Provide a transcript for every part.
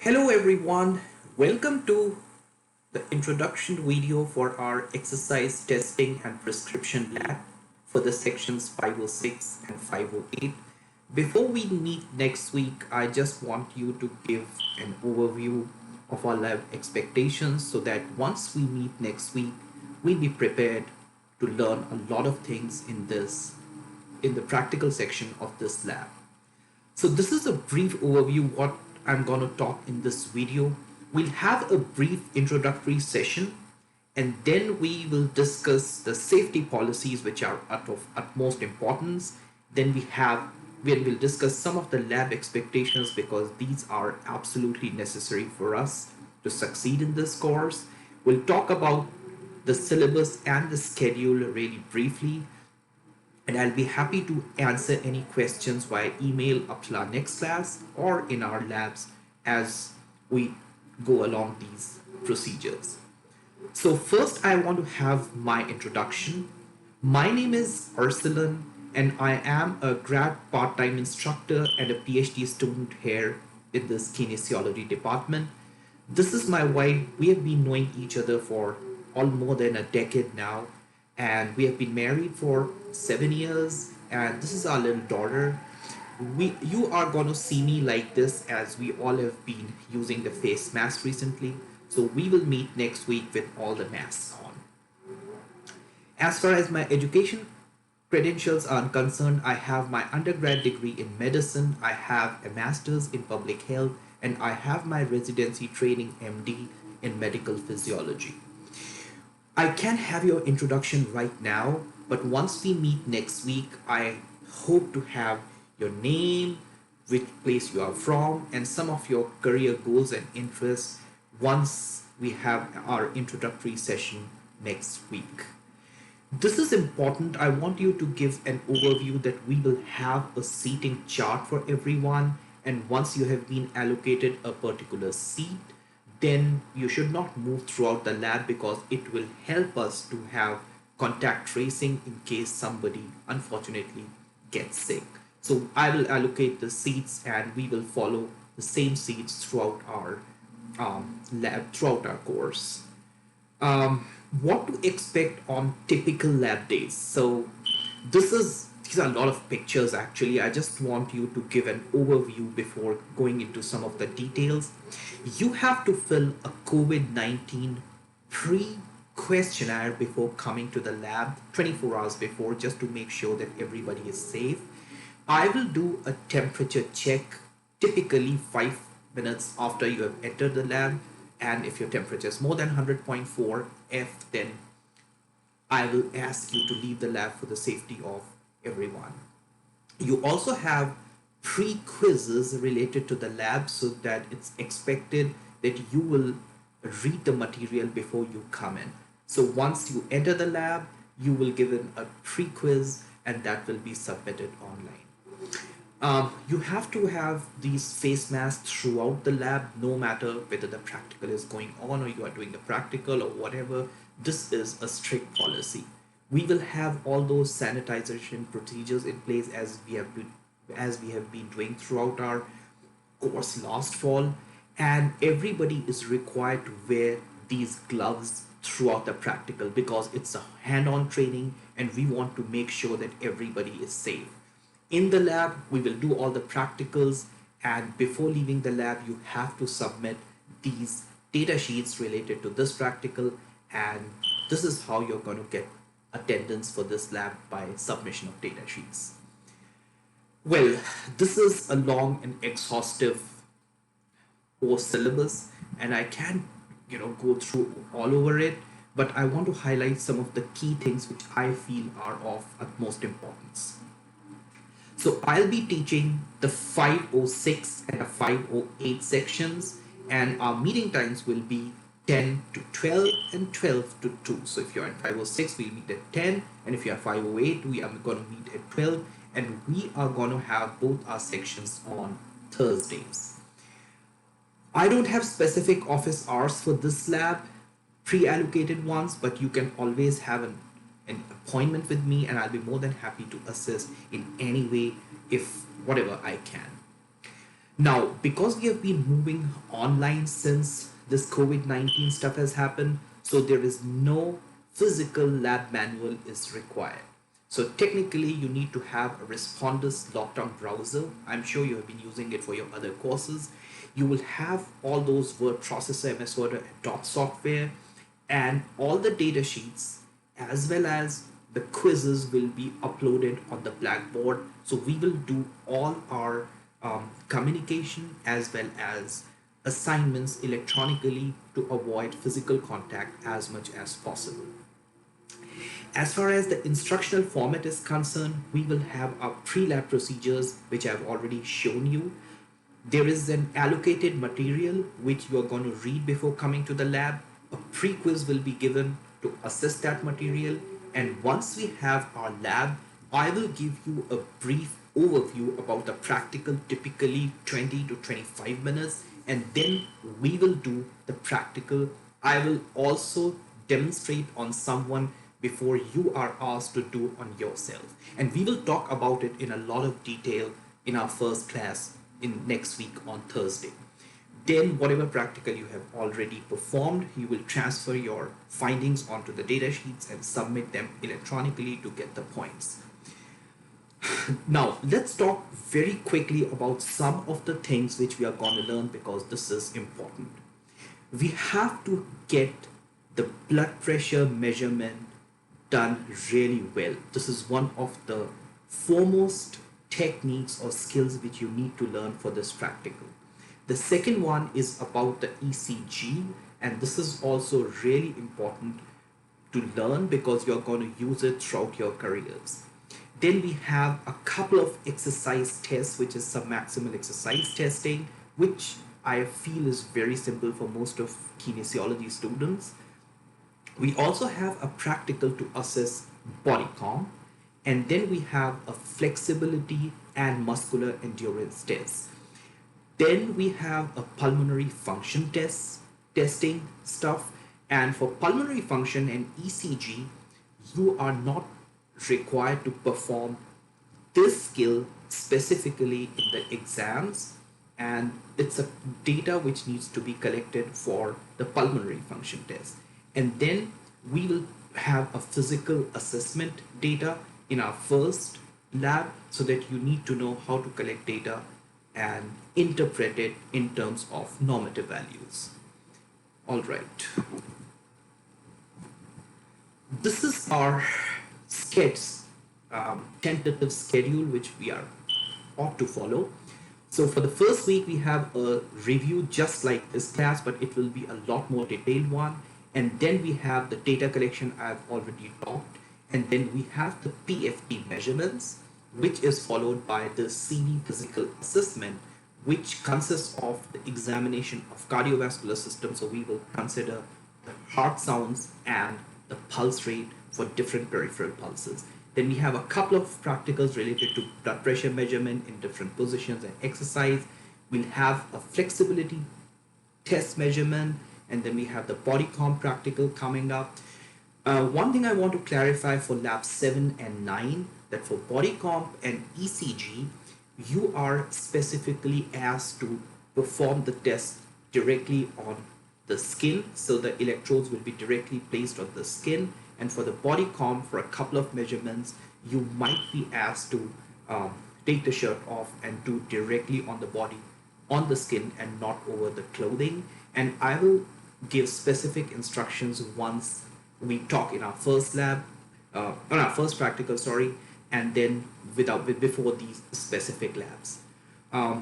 Hello everyone, welcome to the introduction video for our exercise testing and prescription lab for the sections 506 and 508. Before we meet next week, I just want you to give an overview of our lab expectations so that once we meet next week, we'll be prepared to learn a lot of things in the practical section of this lab. So this is a brief overview what I'm going to talk in this video. We'll have a brief introductory session and then we will discuss the safety policies which are of utmost importance. Then we'll discuss some of the lab expectations because these are absolutely necessary for us to succeed in this course. We'll talk about the syllabus and the schedule really briefly, and I'll be happy to answer any questions via email up till our next class or in our labs as we go along these procedures. So first I want to have my introduction. My name is Ursulan and I am a grad part-time instructor and a PhD student here in this kinesiology department. This is my wife. We have been knowing each other for all more than a decade now, and we have been married for 7 years, and this is our little daughter. You are going to see me like this as we all have been using the face mask recently, so we will meet next week with all the masks on. As far as my education credentials are concerned, I have my undergrad degree in medicine, I have a master's in public health, and I have my residency training MD in medical physiology. I can have your introduction right now, but once we meet next week, I hope to have your name, which place you are from, and some of your career goals and interests once we have our introductory session next week. This is important. I want you to give an overview that we will have a seating chart for everyone, and once you have been allocated a particular seat, then you should not move throughout the lab because it will help us to have contact tracing in case somebody unfortunately gets sick. So I will allocate the seats and we will follow the same seats throughout our lab, throughout our course. What to expect on typical lab days? So these are a lot of pictures actually. I just want you to give an overview before going into some of the details. You have to fill a COVID-19 pre-questionnaire before coming to the lab 24 hours before, just to make sure that everybody is safe. I will do a temperature check typically 5 minutes after you have entered the lab, and if your temperature is more than 100.4 F, then I will ask you to leave the lab for the safety of everyone. You also have pre-quizzes related to the lab so that it's expected that you will read the material before you come in. So once you enter the lab, you will give in a pre-quiz and that will be submitted online. You have to have these face masks throughout the lab, no matter whether the practical is going on or you are doing the practical or whatever. This is a strict policy. We will have all those sanitization procedures in place as we have been doing throughout our course last fall, and everybody is required to wear these gloves throughout the practical because it's a hand-on training and we want to make sure that everybody is safe. In the lab, we will do all the practicals, and before leaving the lab, you have to submit these data sheets related to this practical, and this is how you're going to get attendance for this lab by submission of data sheets. Well, this is a long and exhaustive course syllabus, and I can't, go through all over it, but I want to highlight some of the key things which I feel are of utmost importance. So I'll be teaching the 506 and the 508 sections, and our meeting times will be 10 to 12 and 12 to 2. So if you're in 506, we'll meet at 10, and if you're 508, we are going to meet at 12, and we are going to have both our sections on Thursdays. I don't have specific office hours for this lab, pre-allocated ones, but you can always have an appointment with me and I'll be more than happy to assist in any way if whatever I can. Now, because we have been moving online since this COVID 19 stuff has happened, so there is no physical lab manual is required. So technically, you need to have a Respondus lockdown browser. I'm sure you have been using it for your other courses. You will have all those word processor, MS Word, and dot software, and all the data sheets as well as the quizzes will be uploaded on the Blackboard. So we will do all our communication as well as assignments electronically to avoid physical contact as much as possible. As far as the instructional format is concerned, we will have our pre-lab procedures, which I've already shown you. There is an allocated material which you are going to read before coming to the lab. A pre-quiz will be given to assess that material. And once we have our lab, I will give you a brief overview about the practical, typically 20 to 25 minutes. And then we will do the practical. I will also demonstrate on someone before you are asked to do on yourself. And we will talk about it in a lot of detail in our first class in next week on Thursday. Then whatever practical you have already performed, you will transfer your findings onto the data sheets and submit them electronically to get the points. Now, let's talk very quickly about some of the things which we are going to learn because this is important. We have to get the blood pressure measurement done really well. This is one of the foremost techniques or skills which you need to learn for this practical. The second one is about the ECG, and this is also really important to learn because you're going to use it throughout your careers. Then we have a couple of exercise tests, which is some maximal exercise testing, which I feel is very simple for most of kinesiology students. We also have a practical to assess body comp, and then we have a flexibility and muscular endurance test. Then we have a pulmonary function testing stuff, and for pulmonary function and ECG, you are not required to perform this skill specifically in the exams, and it's a data which needs to be collected for the pulmonary function test. And then we will have a physical assessment data in our first lab, so that you need to know how to collect data and interpret it in terms of normative values. All right. This is our sketch, tentative schedule which we are ought to follow. So for the first week, we have a review just like this class, but it will be a lot more detailed one. And then we have the data collection I've already talked. And then we have the PFT measurements, which is followed by the CV physical assessment, which consists of the examination of cardiovascular system. So we will consider the heart sounds and the pulse rate for different peripheral pulses. Then we have a couple of practicals related to blood pressure measurement in different positions and exercise. We'll have a flexibility test measurement, and then we have the body comp practical coming up. One thing I want to clarify for lab 7 and 9, that for body comp and ECG, you are specifically asked to perform the test directly on the skin. So the electrodes will be directly placed on the skin. And for the body comp, for a couple of measurements, you might be asked to take the shirt off and do directly on the body, on the skin, and not over the clothing. And I will give specific instructions once we talk in our first lab, on our first practical, sorry, and then before these specific labs.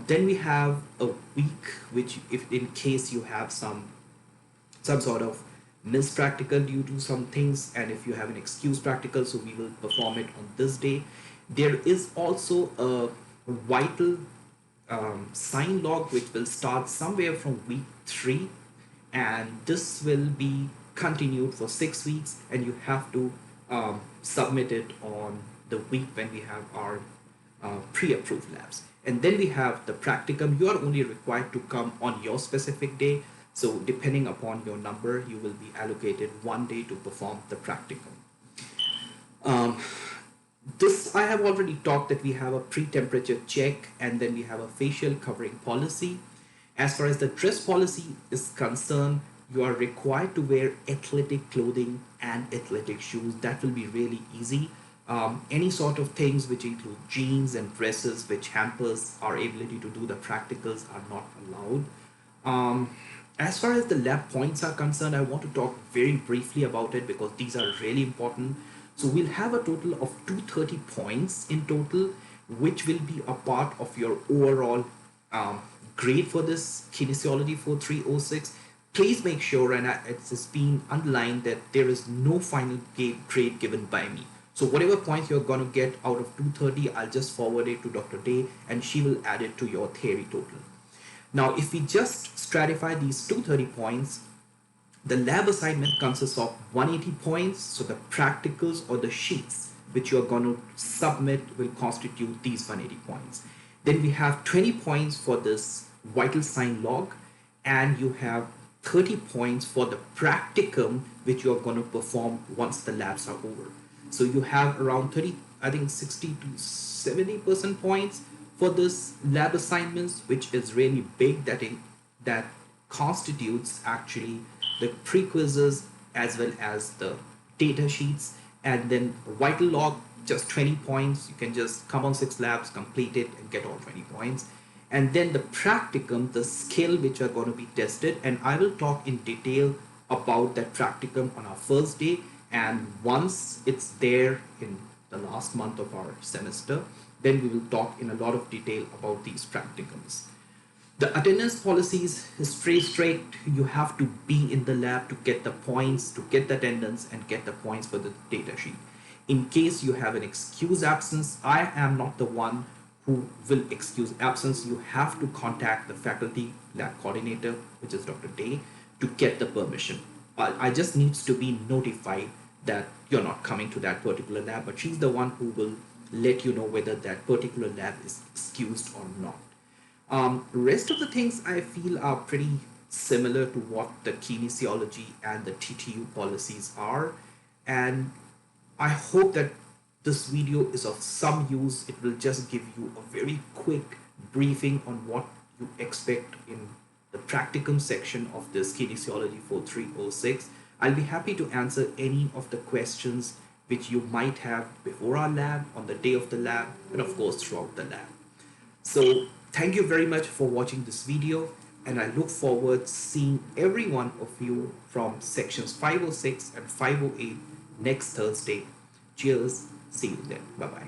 Then we have a week, which if in case you have some sort of missed practical due to some things, and if you have an excuse practical, so we will perform it on this day. There is also a vital sign log which will start somewhere from week 3, and this will be continued for 6 weeks, and you have to submit it on the week when we have our pre-approved labs. And then we have the practicum. You are only required to come on your specific day, so depending upon your number, you will be allocated 1 day to perform the practicum. This I have already talked that we have a pre-temperature check and then we have a facial covering policy. As far as the dress policy is concerned, you are required to wear athletic clothing and athletic shoes. That will be really easy. Any sort of things which include jeans and dresses which hampers our ability to do the practicals are not allowed. As far as the lab points are concerned, I want to talk very briefly about it because these are really important. So we'll have a total of 230 points in total, which will be a part of your overall grade for this kinesiology 4306. Please make sure, and it's been underlined, that there is no final grade given by me. So whatever points you're going to get out of 230, I'll just forward it to Dr. Day and she will add it to your theory total. Now, if we just stratify these 230 points, the lab assignment consists of 180 points. So the practicals or the sheets which you are going to submit will constitute these 180 points. Then we have 20 points for this vital sign log, and you have 30 points for the practicum which you are going to perform once the labs are over. So you have around 30, I think 60 to 70% points for this lab assignments, which is really big. That constitutes actually the pre-quizzes as well as the data sheets. And then vital log, just 20 points. You can just come on 6 labs, complete it, and get all 20 points. And then the practicum, the skill which are going to be tested, and I will talk in detail about that practicum on our first day. And once it's there in the last month of our semester, then we will talk in a lot of detail about these practicums. The attendance policies is very strict. You have to be in the lab to get the points, to get the attendance and get the points for the data sheet. In case you have an excuse absence, I am not the one who will excuse absence. You have to contact the faculty lab coordinator, which is Dr. Day, to get the permission. I just needs to be notified that you're not coming to that particular lab, but she's the one who will let you know whether that particular lab is excused or not. Rest of the things I feel are pretty similar to what the kinesiology and the TTU policies are, and I hope that this video is of some use. It will just give you a very quick briefing on what you expect in the practicum section of this kinesiology 4306. I'll be happy to answer any of the questions which you might have before our lab, on the day of the lab, and of course throughout the lab. So thank you very much for watching this video, and I look forward seeing every one of you from sections 506 and 508 next Thursday. Cheers. See you then. Bye-bye.